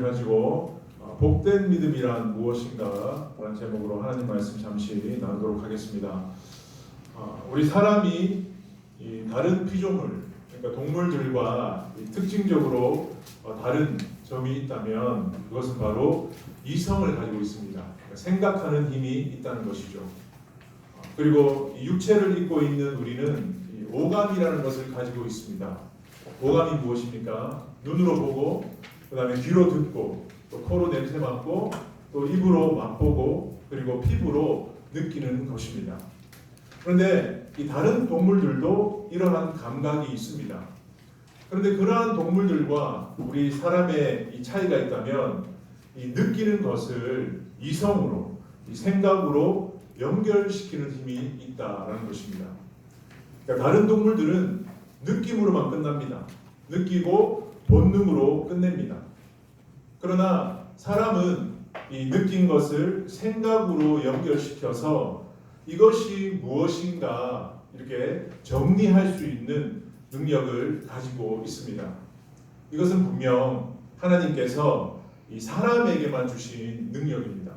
가지고 복된 믿음이란 무엇인가 라는 제목으로 하나님 말씀 잠시 나누도록 하겠습니다. 우리 사람이 이 다른 피조물, 그러니까 동물들과 특징적으로 다른 점이 있다면 그것은 바로 이성을 가지고 있습니다. 그러니까 생각하는 힘이 있다는 것이죠. 그리고 육체를 입고 있는 우리는 오감이라는 것을 가지고 있습니다. 오감이 무엇입니까? 눈으로 보고, 그 다음에 귀로 듣고, 또 코로 냄새 맡고, 또 입으로 맛보고, 그리고 피부로 느끼는 것입니다. 그런데 이 다른 동물들도 이러한 감각이 있습니다. 그런데 그러한 동물들과 우리 사람의 이 차이가 있다면 이 느끼는 것을 이성으로, 이 생각으로 연결시키는 힘이 있다라는 것입니다. 그러니까 다른 동물들은 느낌으로만 끝납니다. 느끼고 본능으로 끝냅니다. 그러나 사람은 이 느낀 것을 생각으로 연결시켜서 이것이 무엇인가 이렇게 정리할 수 있는 능력을 가지고 있습니다. 이것은 분명 하나님께서 이 사람에게만 주신 능력입니다.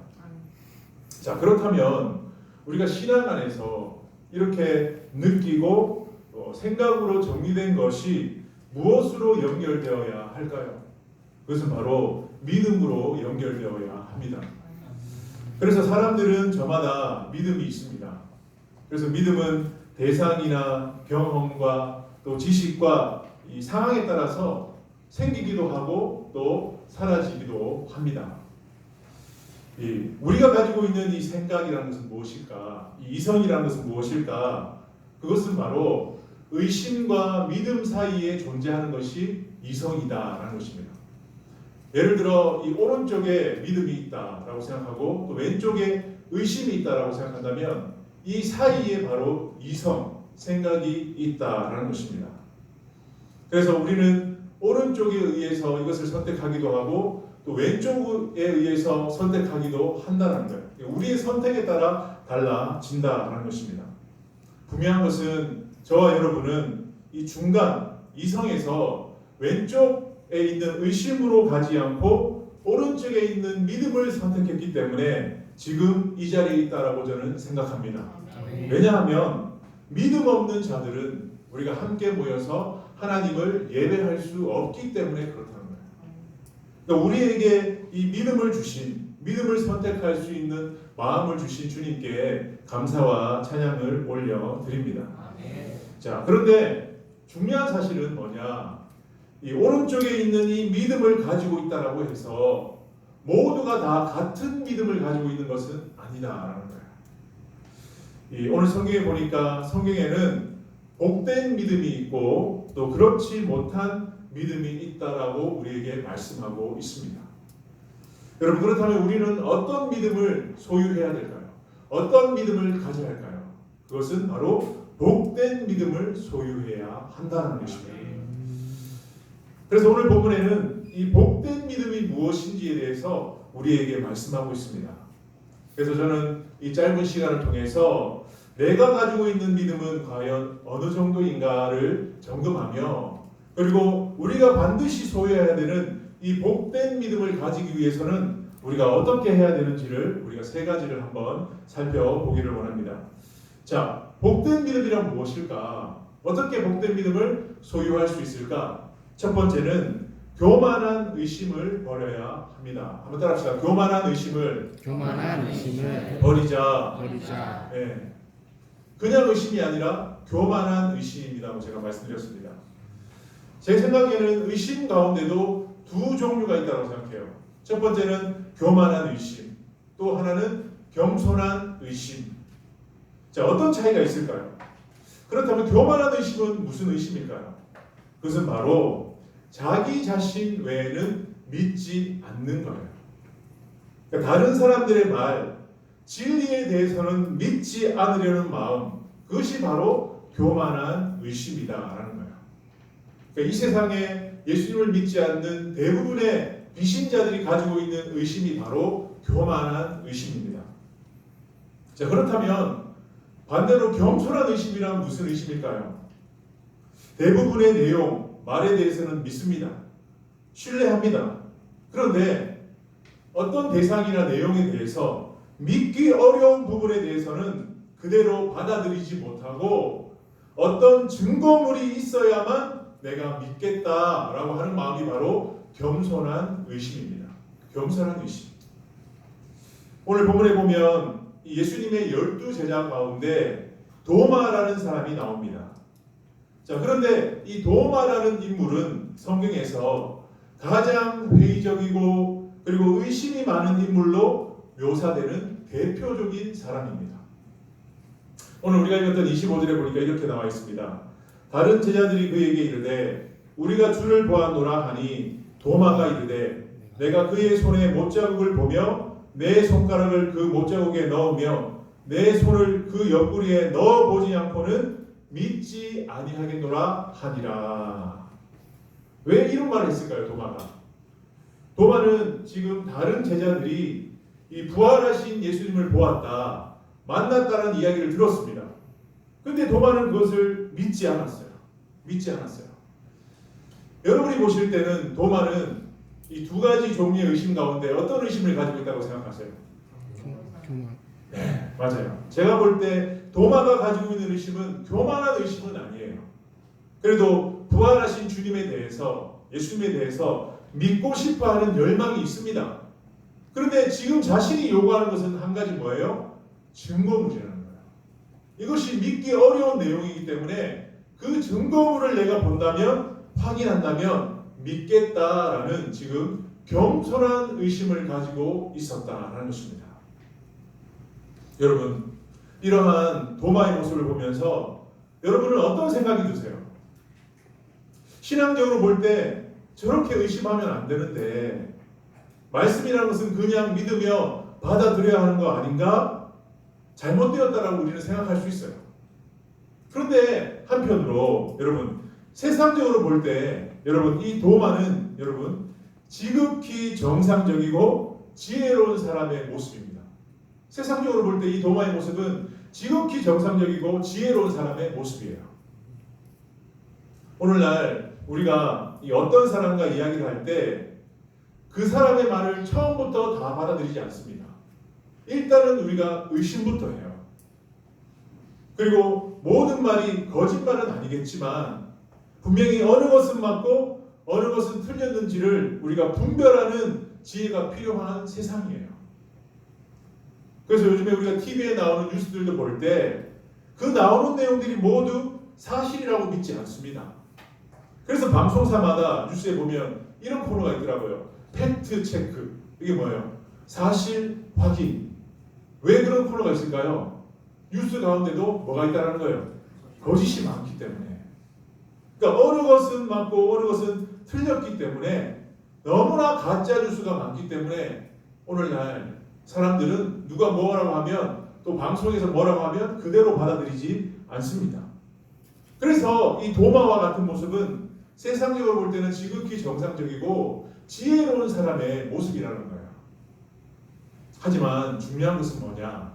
자, 그렇다면 우리가 신앙 안에서 이렇게 느끼고 생각으로 정리된 것이 무엇으로 연결되어야 할까요? 그것은 바로 믿음으로 연결되어야 합니다. 그래서 사람들은 저마다 믿음이 있습니다. 그래서 믿음은 대상이나 경험과 또 지식과 이 상황에 따라서 생기기도 하고 또 사라지기도 합니다. 우리가 가지고 있는 이 생각이라는 것은 무엇일까? 이 이성이라는 것은 무엇일까? 그것은 바로 의심과 믿음 사이에 존재하는 것이 이성이다라는 것입니다. 예를 들어 이 오른쪽에 믿음이 있다라고 생각하고 또 왼쪽에 의심이 있다라고 생각한다면 이 사이에 바로 이성, 생각이 있다라는 것입니다. 그래서 우리는 오른쪽에 의해서 이것을 선택하기도 하고 또 왼쪽에 의해서 선택하기도 한다는 거예요. 우리의 선택에 따라 달라진다라는 것입니다. 분명한 것은 저와 여러분은 이 중간 이성에서 왼쪽에 있는 의심으로 가지 않고 오른쪽에 있는 믿음을 선택했기 때문에 지금 이 자리에 있다라고 저는 생각합니다. 왜냐하면 믿음 없는 자들은 우리가 함께 모여서 하나님을 예배할 수 없기 때문에 그렇다는 거예요. 그러니까 우리에게 이 믿음을 주신, 믿음을 선택할 수 있는 마음을 주신 주님께 감사와 찬양을 올려드립니다. 자, 그런데 중요한 사실은 뭐냐? 이 오른쪽에 있는 이 믿음을 가지고 있다라고 해서 모두가 다 같은 믿음을 가지고 있는 것은 아니다라는 거예요. 오늘 성경에 보니까 성경에는 복된 믿음이 있고 또 그렇지 못한 믿음이 있다라고 우리에게 말씀하고 있습니다. 여러분, 그렇다면 우리는 어떤 믿음을 소유해야 될까요? 어떤 믿음을 가져야 할까요? 그것은 바로 복된 믿음을 소유해야 한다는 것입니다. 그래서 오늘 본문에는 이 복된 믿음이 무엇인지에 대해서 우리에게 말씀하고 있습니다. 그래서 저는 이 짧은 시간을 통해서 내가 가지고 있는 믿음은 과연 어느 정도인가를 점검하며 그리고 우리가 반드시 소유해야 되는 이 복된 믿음을 가지기 위해서는 우리가 어떻게 해야 되는지를 우리가 세 가지를 한번 살펴보기를 원합니다. 자, 복된 믿음이란 무엇일까? 어떻게 복된 믿음을 소유할 수 있을까? 첫 번째는 교만한 의심을 버려야 합니다. 한번 따라합시다. 교만한 의심을 버리자. 네. 그냥 의심이 아니라 교만한 의심이라고 제가 말씀드렸습니다. 제 생각에는 의심 가운데도 두 종류가 있다고 생각해요. 첫 번째는 교만한 의심, 또 하나는 겸손한 의심. 자, 어떤 차이가 있을까요? 그렇다면 교만한 의심은 무슨 의심일까요? 그것은 바로 자기 자신 외에는 믿지 않는 거예요. 그러니까 다른 사람들의 말, 진리에 대해서는 믿지 않으려는 마음, 그것이 바로 교만한 의심이다라는 거예요. 그러니까 이 세상에 예수님을 믿지 않는 대부분의 비신자들이 가지고 있는 의심이 바로 교만한 의심입니다. 자, 그렇다면 반대로 겸손한 의심이란 무슨 의심일까요? 대부분의 내용, 말에 대해서는 믿습니다. 신뢰합니다. 그런데 어떤 대상이나 내용에 대해서 믿기 어려운 부분에 대해서는 그대로 받아들이지 못하고 어떤 증거물이 있어야만 내가 믿겠다라고 하는 마음이 바로 겸손한 의심입니다. 겸손한 의심. 오늘 본문에 보면 예수님의 12제자 가운데 도마라는 사람이 나옵니다. 자, 그런데 이 도마라는 인물은 성경에서 가장 회의적이고 그리고 의심이 많은 인물로 묘사되는 대표적인 사람입니다. 오늘 우리가 읽었던 25절에 보니까 이렇게 나와 있습니다. 다른 제자들이 그에게 이르되 우리가 주를 보았노라 하니 도마가 이르되 내가 그의 손에 못자국을 보며 내 손가락을 그 못자국에 넣으며 내 손을 그 옆구리에 넣어보지 않고는 믿지 아니하겠노라 하니라. 왜 이런 말을 했을까요? 도마는 지금 다른 제자들이 이 부활하신 예수님을 보았다, 만났다는 이야기를 들었습니다. 그런데 도마는 그것을 믿지 않았어요. 여러분이 보실 때는 도마는 이 두 가지 종류의 의심 가운데 어떤 의심을 가지고 있다고 생각하세요? 네, 맞아요. 제가 볼 때 도마가 가지고 있는 의심은 교만한 의심은 아니에요. 그래도 부활하신 주님에 대해서, 예수님에 대해서 믿고 싶어하는 열망이 있습니다. 그런데 지금 자신이 요구하는 것은 한 가지 뭐예요? 증거물이라는 거예요. 이것이 믿기 어려운 내용이기 때문에 그 증거물을 내가 본다면, 확인한다면 믿겠다라는 지금 겸손한 의심을 가지고 있었다라는 것입니다. 여러분, 이러한 도마의 모습을 보면서 여러분은 어떤 생각이 드세요? 신앙적으로 볼 때 저렇게 의심하면 안 되는데 말씀이라는 것은 그냥 믿으며 받아들여야 하는 거 아닌가? 잘못되었다라고 우리는 생각할 수 있어요. 그런데 한편으로 여러분, 세상적으로 볼 때 여러분, 이 도마는 여러분 지극히 정상적이고 지혜로운 사람의 모습입니다. 세상적으로 볼 때 이 도마의 모습은 지극히 정상적이고 지혜로운 사람의 모습이에요. 오늘날 우리가 어떤 사람과 이야기를 할 때 그 사람의 말을 처음부터 다 받아들이지 않습니다. 일단은 우리가 의심부터 해요. 그리고 모든 말이 거짓말은 아니겠지만 분명히 어느 것은 맞고 어느 것은 틀렸는지를 우리가 분별하는 지혜가 필요한 세상이에요. 그래서 요즘에 우리가 TV에 나오는 뉴스들도 볼 때 그 나오는 내용들이 모두 사실이라고 믿지 않습니다. 그래서 방송사마다 뉴스에 보면 이런 코너가 있더라고요. 팩트 체크. 이게 뭐예요? 사실 확인. 왜 그런 코너가 있을까요? 뉴스 가운데도 뭐가 있다는 거예요? 거짓이 많기 때문에. 그러니까 어느 것은 맞고 어느 것은 틀렸기 때문에 너무나 가짜 뉴스가 많기 때문에 오늘날 사람들은 누가 뭐라고 하면 또 방송에서 뭐라고 하면 그대로 받아들이지 않습니다. 그래서 이 도마와 같은 모습은 세상적으로 볼 때는 지극히 정상적이고 지혜로운 사람의 모습이라는 거예요. 하지만 중요한 것은 뭐냐?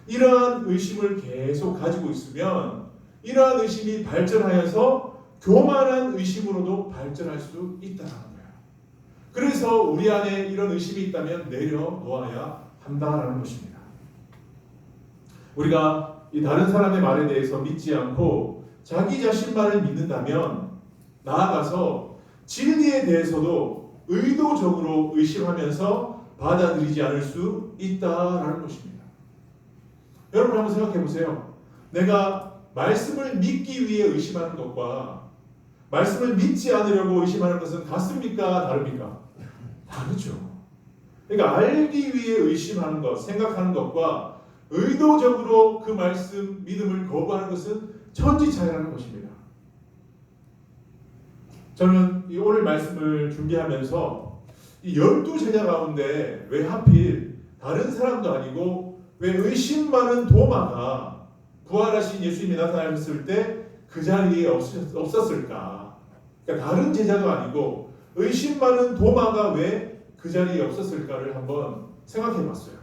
이러한 의심을 계속 가지고 있으면 이러한 의심이 발전하여서 교만한 의심으로도 발전할 수 있다는 거예요. 그래서 우리 안에 이런 의심이 있다면 내려놓아야 한다라는 것입니다. 우리가 이 다른 사람의 말에 대해서 믿지 않고 자기 자신만을 믿는다면 나아가서 진리에 대해서도 의도적으로 의심하면서 받아들이지 않을 수 있다라는 것입니다. 여러분 한번 생각해 보세요. 내가 말씀을 믿기 위해 의심하는 것과 말씀을 믿지 않으려고 의심하는 것은 같습니까? 다릅니까? 다르죠. 그러니까 알기 위해 의심하는 것, 생각하는 것과 의도적으로 그 말씀, 믿음을 거부하는 것은 천지 차이라는 것입니다. 저는 이 오늘 말씀을 준비하면서 이 12제자 가운데 왜 하필 다른 사람도 아니고 왜 의심 많은 도마가 부활하신 예수님이 나타나셨을 때 그 자리에 없었을까? 그러니까 다른 제자도 아니고 의심 많은 도마가 왜 그 자리에 없었을까를 한번 생각해 봤어요.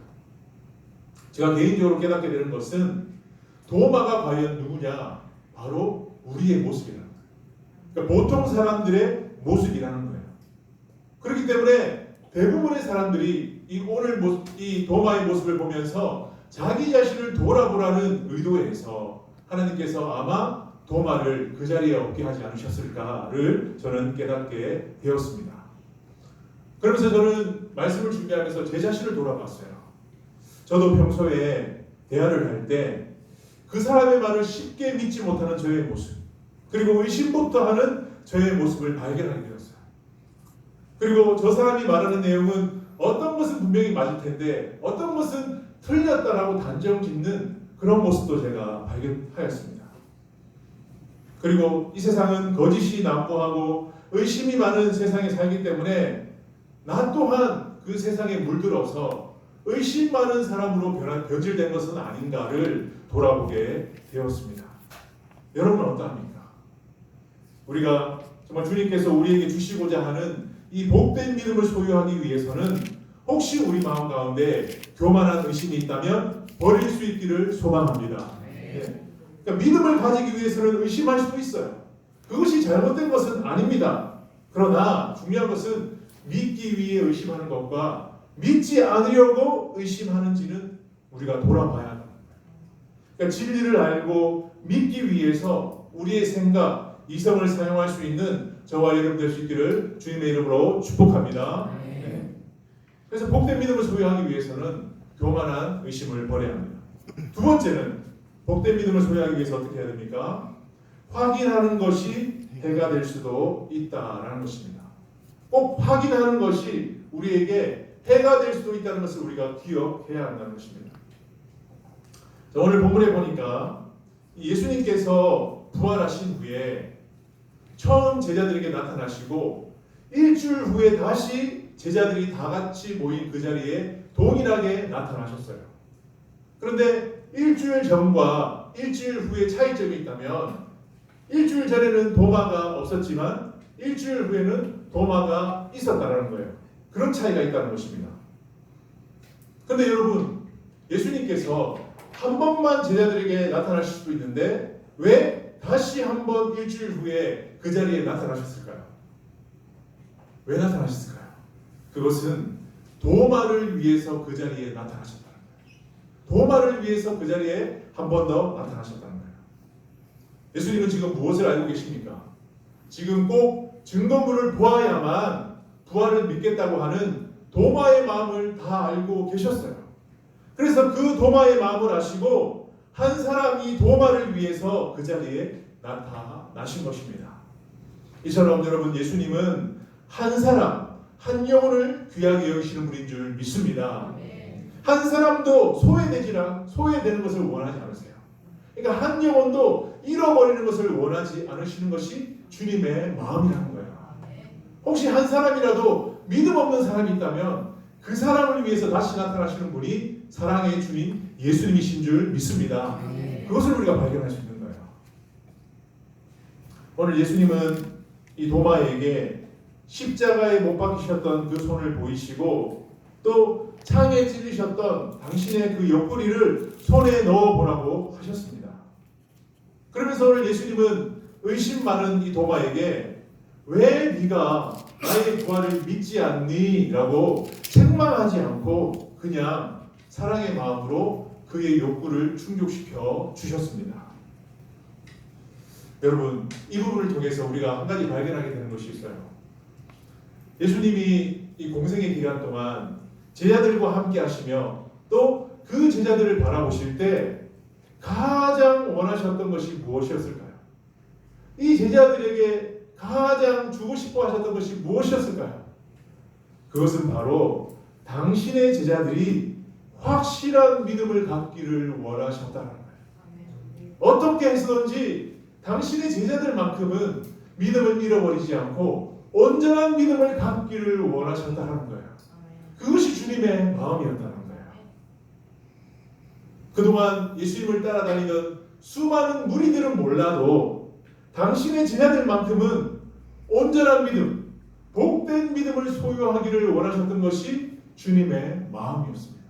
제가 개인적으로 깨닫게 되는 것은 도마가 과연 누구냐? 바로 우리의 모습이라는 거예요. 그러니까 보통 사람들의 모습이라는 거예요. 그렇기 때문에 대부분의 사람들이 이 도마의 모습을 보면서 자기 자신을 돌아보라는 의도에서 하나님께서 아마 도마를 그 자리에 없게 하지 않으셨을까를 저는 깨닫게 되었습니다. 그러면서 저는 말씀을 준비하면서 제 자신을 돌아봤어요. 저도 평소에 대화를 할 때 그 사람의 말을 쉽게 믿지 못하는 저의 모습, 그리고 의심부터 하는 저의 모습을 발견하게 되었어요. 그리고 저 사람이 말하는 내용은 어떤 것은 분명히 맞을 텐데 어떤 것은 틀렸다라고 단정짓는 그런 모습도 제가 발견하였습니다. 그리고 이 세상은 거짓이 난무하고 의심이 많은 세상에 살기 때문에 나 또한 그 세상에 물들어서 의심 많은 사람으로 변질된 것은 아닌가를 돌아보게 되었습니다. 여러분은 어떠합니까? 우리가 정말 주님께서 우리에게 주시고자 하는 이 복된 믿음을 소유하기 위해서는 혹시 우리 마음 가운데 교만한 의심이 있다면 버릴 수 있기를 소망합니다. 네. 그러니까 믿음을 가지기 위해서는 의심할 수도 있어요. 그것이 잘못된 것은 아닙니다. 그러나 중요한 것은 믿기 위해 의심하는 것과 믿지 않으려고 의심하는지는 우리가 돌아봐야 합니다. 그러니까 진리를 알고 믿기 위해서 우리의 생각, 이성을 사용할 수 있는 저와 여러분 될 수 있기를 주님의 이름으로 축복합니다. 네. 그래서 복된 믿음을 소유하기 위해서는 교만한 의심을 버려야 합니다. 두 번째는 복된 믿음을 소유하기 위해서 어떻게 해야 됩니까? 확인하는 것이 해가 될 수도 있다라는 것입니다. 꼭 확인하는 것이 우리에게 해가 될 수도 있다는 것을 우리가 기억해야 한다는 것입니다. 자, 오늘 본문에 보니까 예수님께서 부활하신 후에 처음 제자들에게 나타나시고 일주일 후에 다시 제자들이 다 같이 모인 그 자리에 동일하게 나타나셨어요. 그런데 일주일 전과 일주일 후에 차이점이 있다면 일주일 전에는 도마가 없었지만 일주일 후에는 도마가 있었다는 거예요. 그런 차이가 있다는 것입니다. 그런데 여러분, 예수님께서 한 번만 제자들에게 나타나실 수도 있는데 왜 다시 한 번 일주일 후에 그 자리에 나타나셨을까요? 왜 나타나셨을까요? 그것은 도마를 위해서 그 자리에 나타나셨다는 거예요. 도마를 위해서 그 자리에 한 번 더 나타나셨다는 거예요. 예수님은 지금 무엇을 알고 계십니까? 지금 꼭 증거물을 보아야만 부활을 믿겠다고 하는 도마의 마음을 다 알고 계셨어요. 그래서 그 도마의 마음을 아시고 한 사람이 도마를 위해서 그 자리에 나타나신 것입니다. 이처럼 여러분, 예수님은 한 사람, 한 영혼을 귀하게 여기시는 분인 줄 믿습니다. 한 사람도 소외되는 것을 원하지 않으세요. 그러니까 한 영혼도 잃어버리는 것을 원하지 않으시는 것이 주님의 마음이라는 거예요. 혹시 한 사람이라도 믿음 없는 사람이 있다면 그 사람을 위해서 다시 나타나시는 분이 사랑의 주님 예수님이신 줄 믿습니다. 그것을 우리가 발견할 수 있는 거예요. 오늘 예수님은 이 도마에게 십자가에 못 박히셨던 그 손을 보이시고 또 창에 찔리셨던 당신의 그 옆구리를 손에 넣어보라고 하셨습니다. 그러면서 오늘 예수님은 의심 많은 이 도마에게 왜 네가 나의 부활을 믿지 않니? 라고 책망하지 않고 그냥 사랑의 마음으로 그의 욕구를 충족시켜 주셨습니다. 여러분, 이 부분을 통해서 우리가 한 가지 발견하게 되는 것이 있어요. 예수님이 이 공생의 기간 동안 제자들과 함께 하시며 또 그 제자들을 바라보실 때 가장 원하셨던 것이 무엇이었을까요? 이 제자들에게 가장 주고 싶어 하셨던 것이 무엇이었을까요? 그것은 바로 당신의 제자들이 확실한 믿음을 갖기를 원하셨다는 거예요. 어떻게 해서든지 당신의 제자들만큼은 믿음을 잃어버리지 않고 온전한 믿음을 갖기를 원하셨다는 거예요. 그것이 주님의 마음이었다는 거예요. 그동안 예수님을 따라다니던 수많은 무리들은 몰라도 당신의 제자들만큼은 온전한 믿음, 복된 믿음을 소유하기를 원하셨던 것이 주님의 마음이었습니다.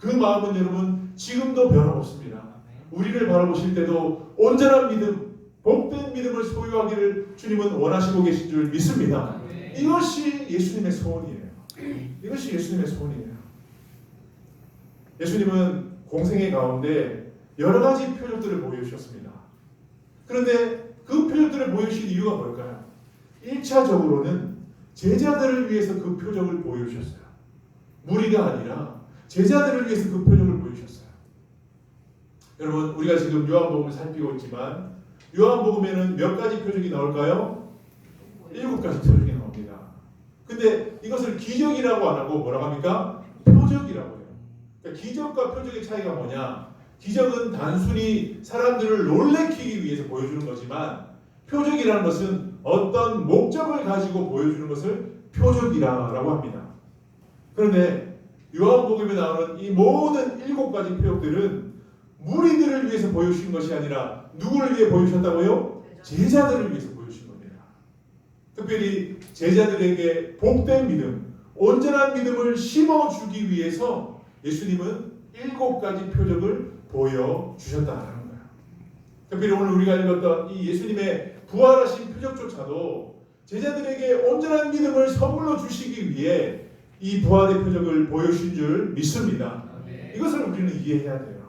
그 마음은 여러분 지금도 변함없습니다. 우리를 바라보실 때도 온전한 믿음, 복된 믿음을 소유하기를 주님은 원하시고 계신 줄 믿습니다. 이것이 예수님의 소원이에요. 이것이 예수님의 소원이에요. 예수님은 공생의 가운데 여러 가지 표적들을 보여주셨습니다. 그런데 그 표적들을 보여주신 이유가 뭘까요? 1차적으로는 제자들을 위해서 그 표적을 보여주셨어요. 무리가 아니라 제자들을 위해서 그 표적을 보여주셨어요. 여러분, 우리가 지금 요한복음을 살피고 있지만 요한복음에는 몇 가지 표적이 나올까요? 7가지 표적이 나옵니다. 근데 이것을 기적이라고 안 하고 뭐라고 합니까? 표적이라고 해요. 그러니까 기적과 표적의 차이가 뭐냐? 기적은 단순히 사람들을 놀래키기 위해서 보여주는 거지만 표적이라는 것은 어떤 목적을 가지고 보여주는 것을 표적이라고 합니다. 그런데 요한복음에 나오는 이 모든 7가지 표적들은 무리들을 위해서 보여주신 것이 아니라 누구를 위해 보여주셨다고요? 제자들을 위해서 보여주신 겁니다. 특별히 제자들에게 복된 믿음, 온전한 믿음을 심어주기 위해서 예수님은 7가지 표적을 보여주셨다는 거예요. 특별히 오늘 우리가 읽었던 이 예수님의 부활하신 표적조차도 제자들에게 온전한 믿음을 선물로 주시기 위해 이 부활의 표적을 보여주신 줄 믿습니다. 이것을 우리는 이해해야 돼요.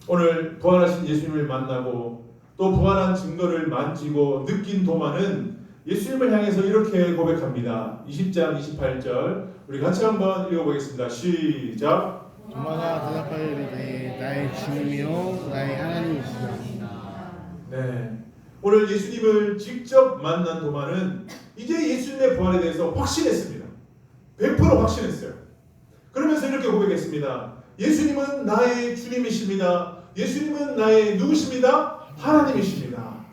오늘 부활하신 예수님을 만나고 또 부활한 증거를 만지고 느낀 도마는 예수님을 향해서 이렇게 고백합니다. 20장 28절 우리 같이 한번 읽어보겠습니다. 시작. 도마가 대답하여 이르되 나의 주님이요 나의 하나님이시라. 네, 오늘 예수님을 직접 만난 도마는 이제 예수님의 부활에 대해서 확신했습니다. 100% 확신했어요. 그러면서 이렇게 고백했습니다. 예수님은 나의 주님이십니다. 예수님은 나의 누구십니다? 하나님이십니다.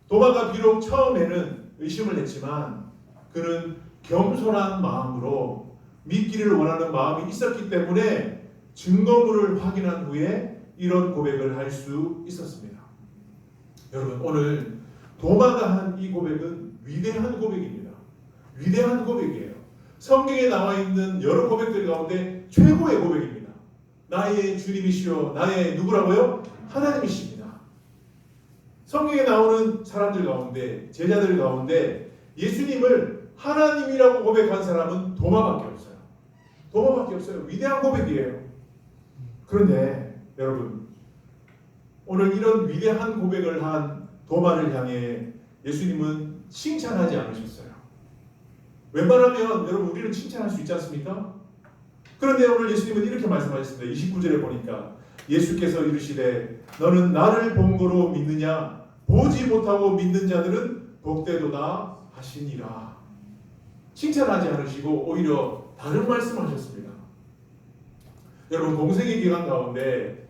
도마가 비록 처음에는 의심을 했지만 그는 겸손한 마음으로 믿기를 원하는 마음이 있었기 때문에 증거물을 확인한 후에 이런 고백을 할 수 있었습니다. 여러분, 오늘 도마가 한 이 고백은 위대한 고백입니다. 위대한 고백이에요. 성경에 나와 있는 여러 고백들 가운데 최고의 고백입니다. 나의 주님이시오, 나의 누구라고요? 하나님이십니다. 성경에 나오는 사람들 가운데, 제자들 가운데 예수님을 하나님이라고 고백한 사람은 도마밖에 없어요. 도마밖에 없어요. 위대한 고백이에요. 그런데 여러분, 오늘 이런 위대한 고백을 한 도마를 향해 예수님은 칭찬하지 않으셨어요. 웬만하면 여러분 우리는 칭찬할 수 있지 않습니까? 그런데 오늘 예수님은 이렇게 말씀하셨습니다. 29절에 보니까 예수께서 이르시되 너는 나를 본 거로 믿느냐? 보지 못하고 믿는 자들은 복되도다 하시니라. 칭찬하지 않으시고 오히려 다른 말씀하셨습니다. 여러분, 공생의 기간 가운데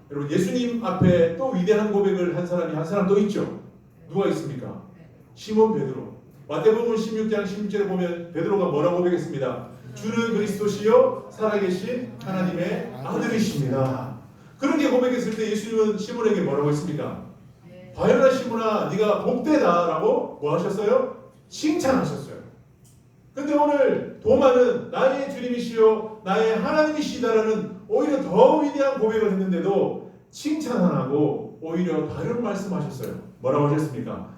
여러분 예수님 앞에 또 위대한 고백을 한 사람이 한 사람 또 있죠. 누가 있습니까? 시몬 베드로. 마태복음 16장 16절에 보면 베드로가 뭐라고 고백했습니다. 주는 그리스도시요 살아계신 하나님의 아들이십니다. 그렇게 고백했을 때 예수님은 시몬에게 뭐라고 했습니까? 과연아 시몬아 네가 복되다라고 뭐 하셨어요? 칭찬하셨어요. 근데 오늘 도마는 나의 주님이시요 나의 하나님이시다라는 오히려 더 위대한 고백을 했는데도 칭찬 안 하고 오히려 다른 말씀하셨어요. 뭐라고 하셨습니까?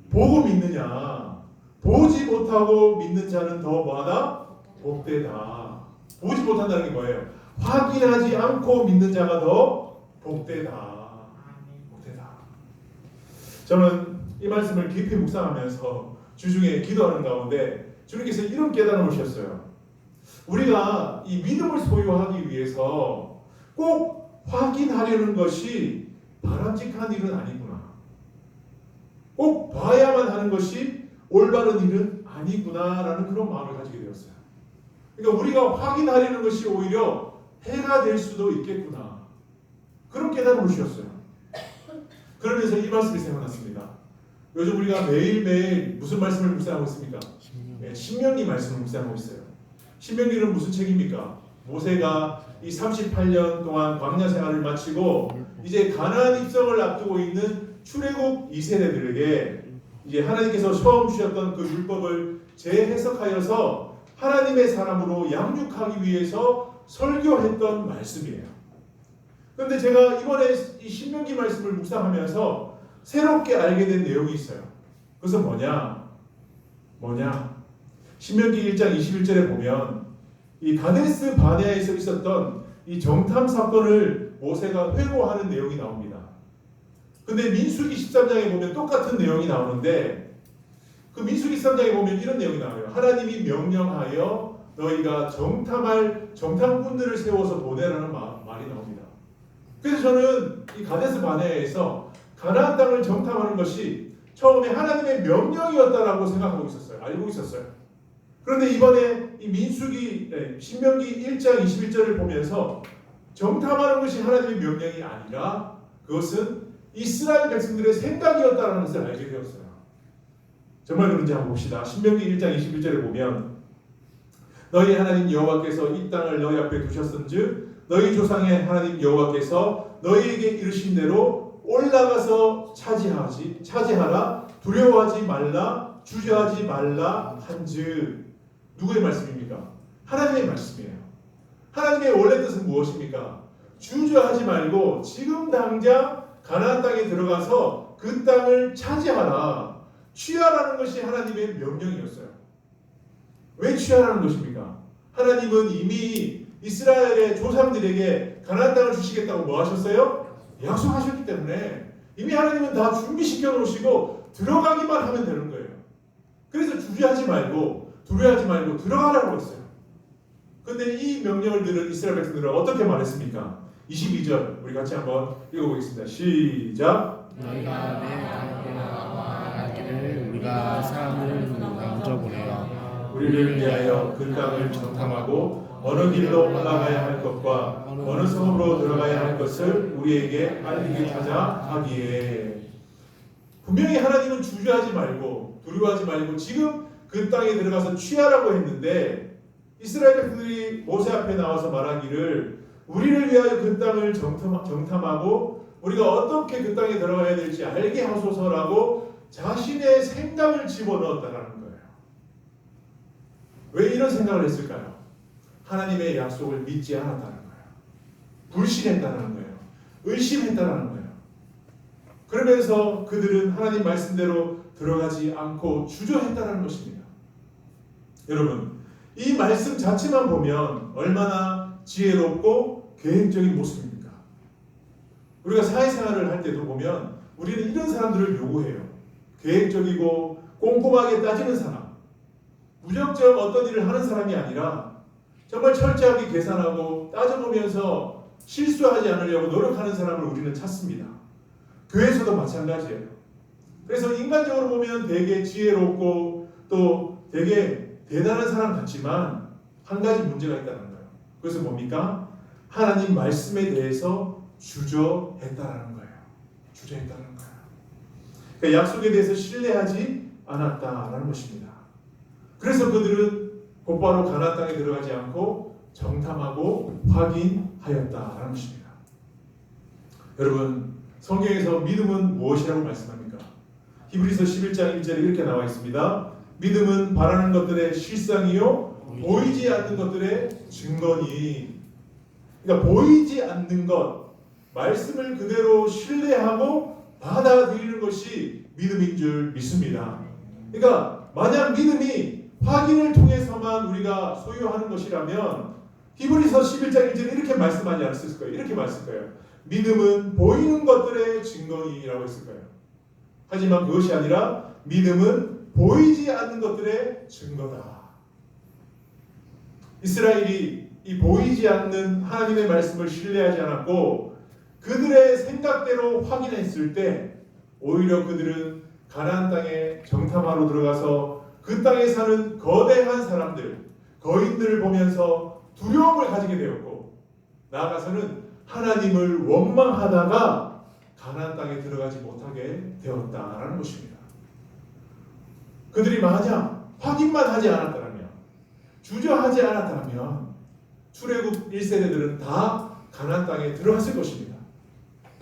보고 믿느냐? 보지 못하고 믿는 자는 더 뭐하다? 복되다. 보지 못한다는 게 뭐예요? 확인하지 않고 믿는 자가 더 복되다. 복되다. 저는 이 말씀을 깊이 묵상하면서 주중에 기도하는 가운데 주님께서 이런 깨달음을 주셨어요. 우리가 이 믿음을 소유하기 위해서 꼭 확인하려는 것이 바람직한 일은 아니구나. 꼭 봐야만 하는 것이 올바른 일은 아니구나라는 그런 마음을 가지게 되었어요. 그러니까 우리가 확인하려는 것이 오히려 해가 될 수도 있겠구나. 그런 깨달음을 주셨어요. 그러면서 이 말씀이 생각났습니다. 요즘 우리가 매일매일 무슨 말씀을 묵상하고 있습니까? 신명기 말씀을 묵상하고 있어요. 신명기는 무슨 책입니까? 모세가 이 38년 동안 광야 생활을 마치고 이제 가나안 입성을 앞두고 있는 출애굽 2세대들에게 이제 하나님께서 처음 주셨던 그 율법을 재해석하여서 하나님의 사람으로 양육하기 위해서 설교했던 말씀이에요. 그런데 제가 이번에 이 신명기 말씀을 묵상하면서 새롭게 알게 된 내용이 있어요. 그것은 뭐냐? 신명기 1장 21절에 보면 이 가데스 바네아에서 있었던 이 정탐 사건을 모세가 회고하는 내용이 나옵니다. 근데 민수기 13장에 보면 똑같은 내용이 나오는데 그 민수기 13장에 보면 이런 내용이 나와요. 하나님이 명령하여 너희가 정탐할 정탐꾼들을 세워서 보내라는 말이 나옵니다. 그래서 저는 이 가데스 바네아에서 가나안 땅을 정탐하는 것이 처음에 하나님의 명령이었다라고 생각하고 있었어요. 알고 있었어요. 그런데 이번에 이 신명기 1장 21절을 보면서 정탐하는 것이 하나님의 명령이 아니라 그것은 이스라엘 백성들의 생각이었다는 것을 알게 되었어요. 정말 그런지 한번 봅시다. 신명기 1장 21절에 보면 너희 하나님 여호와께서 이 땅을 너희 앞에 두셨은즉 너희 조상의 하나님 여호와께서 너희에게 이르신 대로 올라가서 차지하라 두려워하지 말라 주저하지 말라 한즉 누구의 말씀입니까? 하나님의 말씀이에요. 하나님의 원래 뜻은 무엇입니까? 주저하지 말고 지금 당장 가나안 땅에 들어가서 그 땅을 차지하라 취하라는 것이 하나님의 명령이었어요. 왜 취하라는 것입니까? 하나님은 이미 이스라엘의 조상들에게 가나안 땅을 주시겠다고 뭐 하셨어요? 약속하셨기 때문에 이미 하나님은 다 준비시켜 놓으시고 들어가기만 하면 되는 거예요. 그래서 주저하지 말고 두려워하지 말고 들어가라고 했어요. 그런데 이 명령을 들은 이스라엘 백성들은 어떻게 말했습니까? 22절 우리 같이 한번 읽어보겠습니다. 시작. 너희가 내 가나안에 가기를 우리가 사람을 먼저 보내어 우리를 위하여 그 땅을 정탐하고 어느 길로 올라가야 할 것과 어느 성으로 들어가야 할 것을 우리에게 알리게 하자 하기에 분명히 하나님은 주저하지 말고 두려워하지 말고 지금 그 땅에 들어가서 취하라고 했는데 이스라엘 백성들이 모세 앞에 나와서 말하기를 우리를 위하여 그 땅을 정탐하고 우리가 어떻게 그 땅에 들어가야 될지 알게 하소서라고 자신의 생각을 집어넣었다는 거예요. 왜 이런 생각을 했을까요? 하나님의 약속을 믿지 않았다는 거예요. 불신했다는 거예요. 의심했다는 거예요. 그러면서 그들은 하나님 말씀대로 들어가지 않고 주저했다는 것입니다. 여러분, 이 말씀 자체만 보면 얼마나 지혜롭고 계획적인 모습입니까? 우리가 사회생활을 할 때도 보면 우리는 이런 사람들을 요구해요. 계획적이고 꼼꼼하게 따지는 사람, 무작정 어떤 일을 하는 사람이 아니라 정말 철저하게 계산하고 따져보면서 실수하지 않으려고 노력하는 사람을 우리는 찾습니다. 교회에서도 마찬가지예요. 그래서 인간적으로 보면 되게 지혜롭고 또 되게 대단한 사람 같지만 한 가지 문제가 있다는 거예요. 그것은 뭡니까? 하나님 말씀에 대해서 주저했다라는 거예요. 주저했다는 거예요. 그러니까 약속에 대해서 신뢰하지 않았다라는 것입니다. 그래서 그들은 곧바로 가나안 땅에 들어가지 않고 정탐하고 확인하였다라는 것입니다. 여러분, 성경에서 믿음은 무엇이라고 말씀합니까? 히브리서 11장 1절에 이렇게 나와 있습니다. 믿음은 바라는 것들의 실상이요 보이지 않는 것들의 증거니. 그러니까 보이지 않는 것, 말씀을 그대로 신뢰하고 받아들이는 것이 믿음인 줄 믿습니다. 그러니까 만약 믿음이 확인을 통해서만 우리가 소유하는 것이라면 히브리서 11장 1절에 이렇게 말씀하지 않았을 거예요. 이렇게 말했을 거예요. 믿음은 보이는 것들의 증거니라고 했을 거예요. 하지만 그것이 아니라 믿음은 보이지 않는 것들의 증거다. 이스라엘이 이 보이지 않는 하나님의 말씀을 신뢰하지 않았고 그들의 생각대로 확인했을 때 오히려 그들은 가나안 땅에 정탐하러 들어가서 그 땅에 사는 거대한 사람들, 거인들을 보면서 두려움을 가지게 되었고 나아가서는 하나님을 원망하다가 가나안 땅에 들어가지 못하게 되었다라는 것입니다. 그들이 만약 확인만 하지 않았다면, 주저하지 않았다면 출애굽 1세대들은 다 가나안 땅에 들어갔을 것입니다.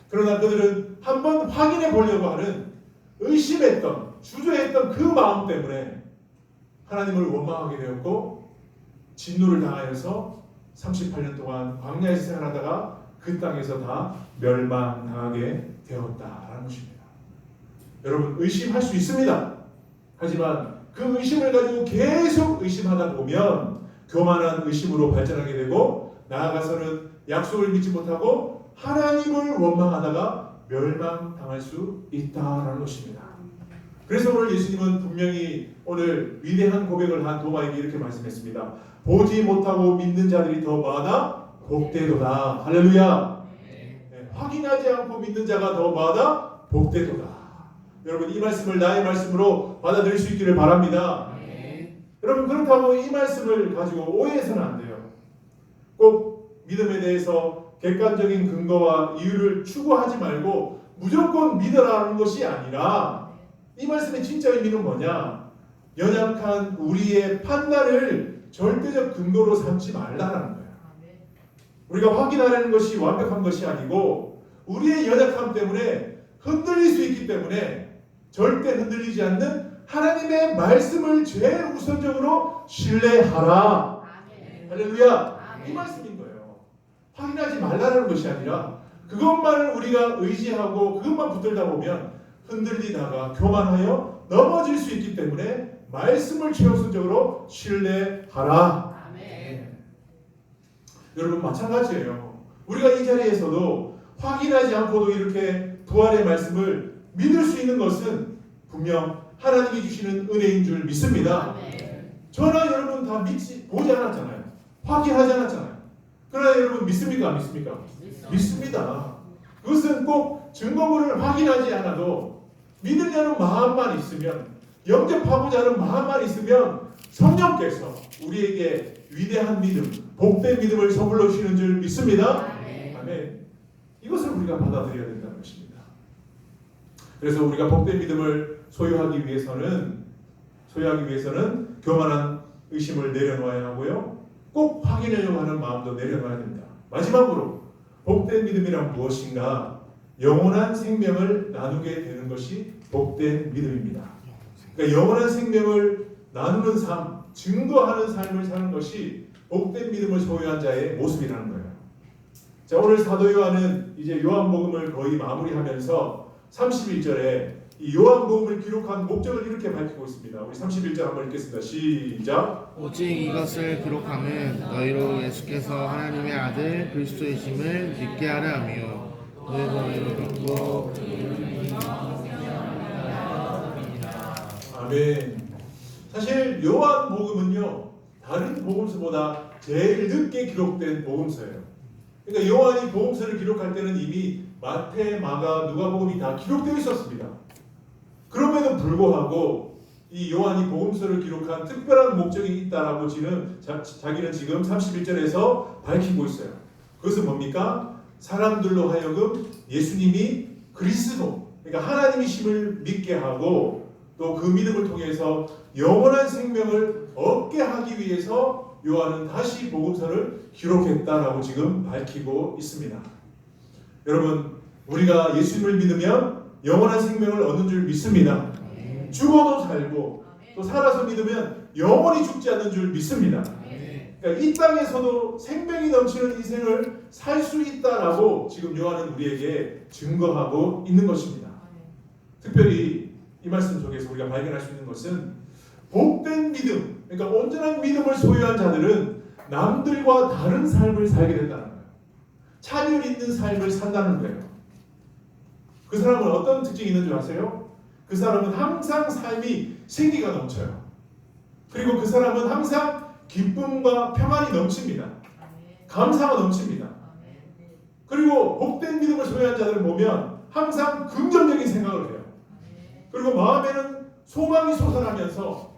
그러나 그들은 한번 확인해 보려고 하는 의심했던, 주저했던 그 마음 때문에 하나님을 원망하게 되었고 진노를 당하여서 38년 동안 광야에서 생활하다가 그 땅에서 다 멸망당하게 되었다라는 것입니다. 여러분, 의심할 수 있습니다. 하지만 그 의심을 가지고 계속 의심하다 보면 교만한 의심으로 발전하게 되고 나아가서는 약속을 믿지 못하고 하나님을 원망하다가 멸망당할 수 있다라는 것입니다. 그래서 오늘 예수님은 분명히 오늘 위대한 고백을 한 도마에게 이렇게 말씀했습니다. 보지 못하고 믿는 자들이 더 많아 복되도다. 할렐루야. 네, 확인하지 않고 믿는 자가 더 많아 복되도다. 여러분 이 말씀을 나의 말씀으로 받아들일 수 있기를 바랍니다. 여러분 그렇다고 이 말씀을 가지고 오해해서는 안 돼요. 꼭 믿음에 대해서 객관적인 근거와 이유를 추구하지 말고 무조건 믿으라는 것이 아니라 이 말씀의 진짜 의미는 뭐냐? 연약한 우리의 판단을 절대적 근거로 삼지 말라는 거예요. 우리가 확인하려는 것이 완벽한 것이 아니고 우리의 연약함 때문에 흔들릴 수 있기 때문에 절대 흔들리지 않는 하나님의 말씀을 제일 우선적으로 신뢰하라. 할렐루야. 이 말씀인 거예요. 확인하지 말라는 것이 아니라 그것만을 우리가 의지하고 그것만 붙들다 보면 흔들리다가 교만하여 넘어질 수 있기 때문에 말씀을 최우선적으로 신뢰하라. 여러분 마찬가지예요. 우리가 이 자리에서도 확인하지 않고도 이렇게 부활의 말씀을 믿을 수 있는 것은 분명 하나님이 주시는 은혜인 줄 믿습니다. 저나 여러분 다 보지 않았잖아요. 확인하지 않았잖아요. 그러나 여러분 믿습니까? 안 믿습니까? 믿습니다. 그것은 꼭 증거물을 확인하지 않아도 믿으려는 마음만 있으면, 영접하고자 하는 마음만 있으면 성령께서 우리에게 위대한 믿음, 복된 믿음을 선물로 주시는 줄 믿습니다. 아멘. 이것을 우리가 받아들여야 된다는 것입니다. 그래서 우리가 복된 믿음을 소유하기 위해서는 교만한 의심을 내려놓아야 하고요. 꼭 확인하려고 하는 마음도 내려놔야 됩니다. 마지막으로 복된 믿음이란 무엇인가? 영원한 생명을 나누게 되는 것이 복된 믿음입니다. 그러니까 영원한 생명을 나누는 삶, 증거하는 삶을 사는 것이 복된 믿음을 소유한 자의 모습이라는 거예요. 자, 오늘 사도 요한은 이제 요한복음을 거의 마무리하면서 31절에 이 요한복음을 기록한 목적을 이렇게 밝히고 있습니다. 우리 31절 한번 읽겠습니다. 시작. 오직 이것을 기록함은 너희로 예수께서 하나님의 아들 그리스도이심을 믿게 하려 하며 너희로 믿고 아멘. 사실 요한복음은요 다른 복음서보다 제일 늦게 기록된 복음서예요. 그러니까 요한이 복음서를 기록할 때는 이미 마태, 마가, 누가복음이 다 기록되어 있었습니다. 그럼에도 불구하고 이 요한이 복음서를 기록한 특별한 목적이 있다라고 자기는 지금 31절에서 밝히고 있어요. 그것은 뭡니까? 사람들로 하여금 예수님이 그리스도, 그러니까 하나님이심을 믿게 하고 또 그 믿음을 통해서 영원한 생명을 얻게 하기 위해서 요한은 다시 복음서를 기록했다라고 지금 밝히고 있습니다. 여러분, 우리가 예수님을 믿으면 영원한 생명을 얻는 줄 믿습니다. 죽어도 살고 또 살아서 믿으면 영원히 죽지 않는 줄 믿습니다. 그러니까 이 땅에서도 생명이 넘치는 인생을 살 수 있다라고 지금 요한은 우리에게 증거하고 있는 것입니다. 특별히 이 말씀 속에서 우리가 발견할 수 있는 것은 복된 믿음, 그러니까 온전한 믿음을 소유한 자들은 남들과 다른 삶을 살게 된다는 거예요. 차별 있는 삶을 산다는 거예요. 그 사람은 어떤 특징이 있는 줄 아세요? 그 사람은 항상 삶이 생기가 넘쳐요. 그리고 그 사람은 항상 기쁨과 평안이 넘칩니다. 감사가 넘칩니다. 그리고 복된 믿음을 소유한 자들을 보면 항상 긍정적인 생각을 해요. 그리고 마음에는 소망이 솟아나면서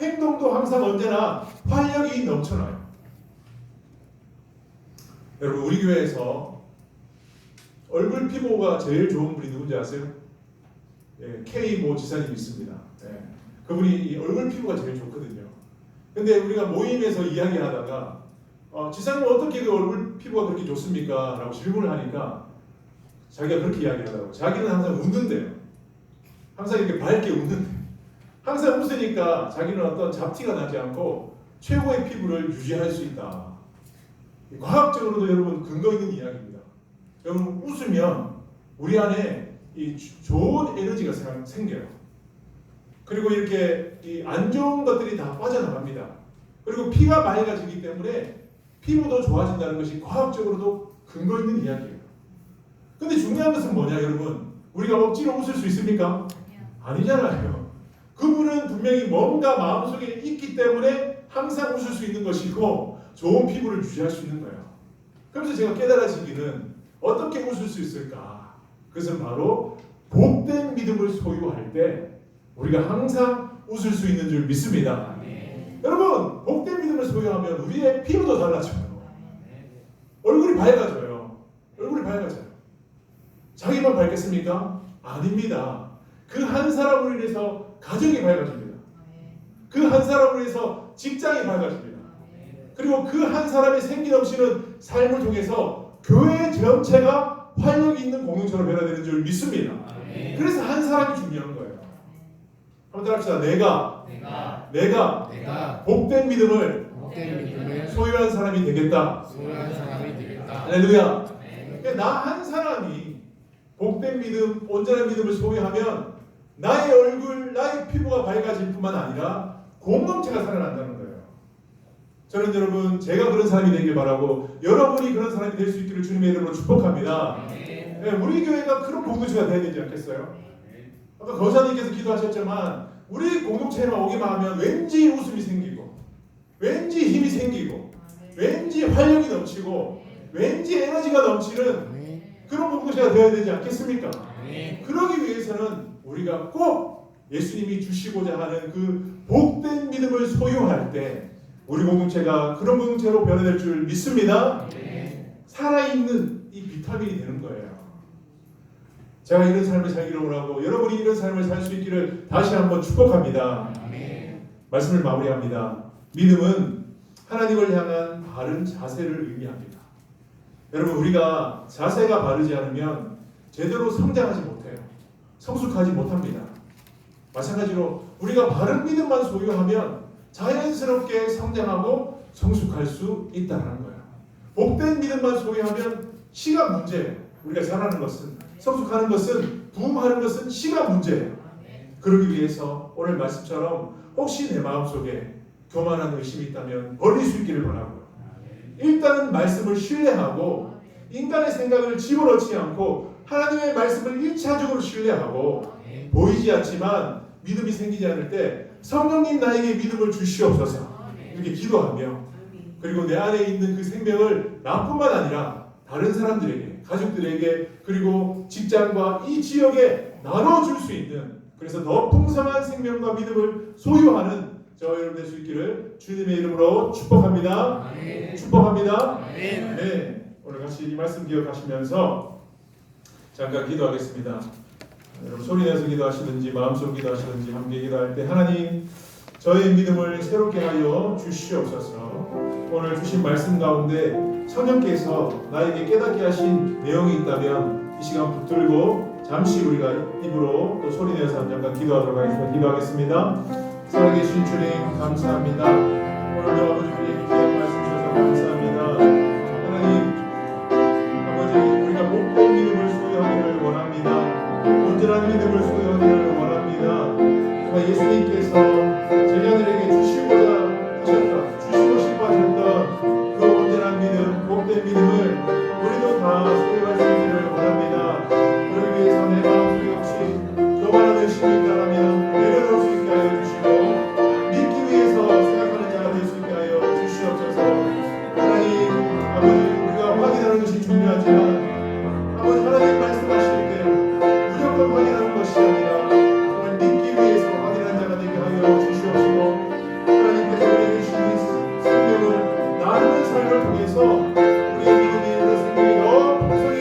행동도 항상 언제나 활력이 넘쳐나요. 여러분, 우리 교회에서 얼굴 피부가 제일 좋은 분이 누군지 아세요? K 모 지사님 있습니다. 그분이 이 얼굴 피부가 제일 좋거든요. 근데 우리가 모임에서 이야기하다가 지사님 어떻게 그 얼굴 피부가 그렇게 좋습니까? 라고 질문을 하니까 자기가 그렇게 이야기하더라고요. 자기는 항상 웃는데요. 항상 이렇게 밝게 웃는데 항상 웃으니까 자기는 어떤 잡티가 나지 않고 최고의 피부를 유지할 수 있다. 과학적으로도 여러분 근거 있는 이야기입니다. 여러분 웃으면 우리 안에 이 좋은 에너지가 생겨요. 그리고 이렇게 이 안 좋은 것들이 다 빠져나갑니다. 그리고 피가 맑아지기 때문에 피부도 좋아진다는 것이 과학적으로도 근거 있는 이야기예요. 근데 중요한 것은 뭐냐 여러분? 우리가 억지로 웃을 수 있습니까? 아니잖아요. 그분은 분명히 뭔가 마음속에 있기 때문에 항상 웃을 수 있는 것이고 좋은 피부를 유지할 수 있는 거예요. 그래서 제가 깨달아지기는 어떻게 웃을 수 있을까? 그것은 바로 복된 믿음을 소유할 때 우리가 항상 웃을 수 있는 줄 믿습니다. 여러분, 복된 믿음을 소유하면 우리의 피부도 달라져요. 얼굴이 밝아져요. 얼굴이 밝아져요. 자기만 밝겠습니까? 아닙니다. 그 한 사람으로 인해서 가정이 밝아집니다. 그 한 사람으로 인해서 직장이 밝아집니다. 그리고 그 한 사람의 생기 넘치는 삶을 통해서 교회 전체가 활력 있는 공동체로 변화되는 줄 믿습니다. 그래서 한 사람이 중요한 거예요. 한번 따라합시다. 내가 복된 믿음을 소유한 사람이 되겠다. 할렐루야. 나 한 사람이 복된 믿음, 온전한 믿음을 소유하면 나의 얼굴, 나의 피부가 밝아질 뿐만 아니라 공동체가 살아난다는 거예요. 저는 여러분, 제가 그런 사람이 되길 바라고 여러분이 그런 사람이 될 수 있기를 주님의 이름으로 축복합니다. 네, 우리 교회가 그런 공동체가 되어야 되지 않겠어요? 아까 거사님께서 기도하셨지만 우리 공동체에만 오기만 하면 왠지 웃음이 생기고 왠지 힘이 생기고 왠지 활력이 넘치고 왠지 에너지가 넘치는 그런 공동체가 되어야 되지 않겠습니까? 그러기 위해서는 우리가 꼭 예수님이 주시고자 하는 그 복된 믿음을 소유할 때 우리 공동체가 그런 공동체로 변화될 줄 믿습니다. 살아있는 이 비타민이 되는 거예요. 제가 이런 삶을 살기를 원하고 여러분이 이런 삶을 살 수 있기를 다시 한번 축복합니다. 말씀을 마무리합니다. 믿음은 하나님을 향한 바른 자세를 의미합니다. 여러분, 우리가 자세가 바르지 않으면 제대로 성장하지 못해요. 성숙하지 못합니다. 마찬가지로 우리가 바른 믿음만 소유하면 자연스럽게 성장하고 성숙할 수 있다는 거예요. 복된 믿음만 소유하면 시간 문제예요. 우리가 자라는 것은, 성숙하는 것은, 부흥하는 것은 시간 문제예요. 그러기 위해서 오늘 말씀처럼 혹시 내 마음속에 교만한 의심이 있다면 버릴 수 있기를 바라고요. 일단은 말씀을 신뢰하고 인간의 생각을 집어넣지 않고 하나님의 말씀을 1차적으로 신뢰하고 보이지 않지만 믿음이 생기지 않을 때 성령님 나에게 믿음을 주시옵소서 이렇게 기도하며 그리고 내 안에 있는 그 생명을 나뿐만 아니라 다른 사람들에게, 가족들에게 그리고 직장과 이 지역에 나눠줄 수 있는, 그래서 더 풍성한 생명과 믿음을 소유하는 저 여러분 될 수 있기를 주님의 이름으로 축복합니다. 축복합니다. 네, 오늘 같이 이 말씀 기억하시면서 잠깐 기도하겠습니다. 여러분 소리 내서 기도하시든지 마음속 기도하시든지 함께 기도할 때 하나님, 저의 믿음을 새롭게 하여 주시옵소서. 오늘 주신 말씀 가운데 성령께서 나에게 깨닫게 하신 내용이 있다면 이 시간 붙들고 잠시 우리가 입으로 또 소리 내서 잠깐 기도하도록 하겠습니다. 기도하겠습니다. 살아계신 주님 감사합니다. 오늘도 아버지 우리에게 귀한 말씀 주셔서 감사합니다. 하나님, 아버지 우리가 복된 믿음을 소유하기를 원합니다. 온전한 믿음을 소유하기를 원합니다. 정말 예수님께서 제자들에게 주시고자 하셨던, 주시고 싶어 하셨던 그 온전한 믿음, 복된 믿음을 우리도 다 소유할 수 있기를 원합니다. 그러기 위해서 내 마음속에 혹시 교만한 의심이 있다면 내려놓을 수 있게 하여 주시고 믿기 위해서 생각하는 자가 될 수 있게 하여 주시옵소서. 하나님, 아버지 우리가 확인하는 것이 중요하지만 아버지 하나님 말씀하실 때 무조건 확인하는 것이 아니라 정말 믿기 위해서 확인하는 자가 되게 하여 주시옵시고 하나님께서 우리에게 주신 생명을 나누는 삶을 통해서 우리의 믿음이, 우리의 생명이 더 풍성히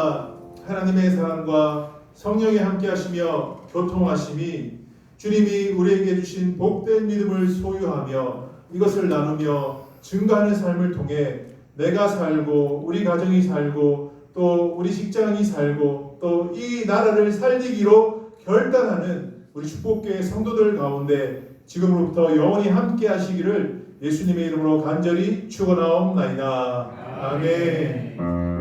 날마다 하나님의 사랑과 성령이 함께하시며 교통하심이 주님이 우리에게 주신 복된 믿음을 소유하며 이것을 나누며 증거하는 삶을 통해 내가 살고 우리 가정이 살고 또 우리 직장이 살고 또 이 나라를 살리기로 결단하는 우리 축복교회 성도들 가운데 지금으로부터 영원히 함께 하시기를 예수님의 이름으로 간절히 축원하옵나이다. 아멘.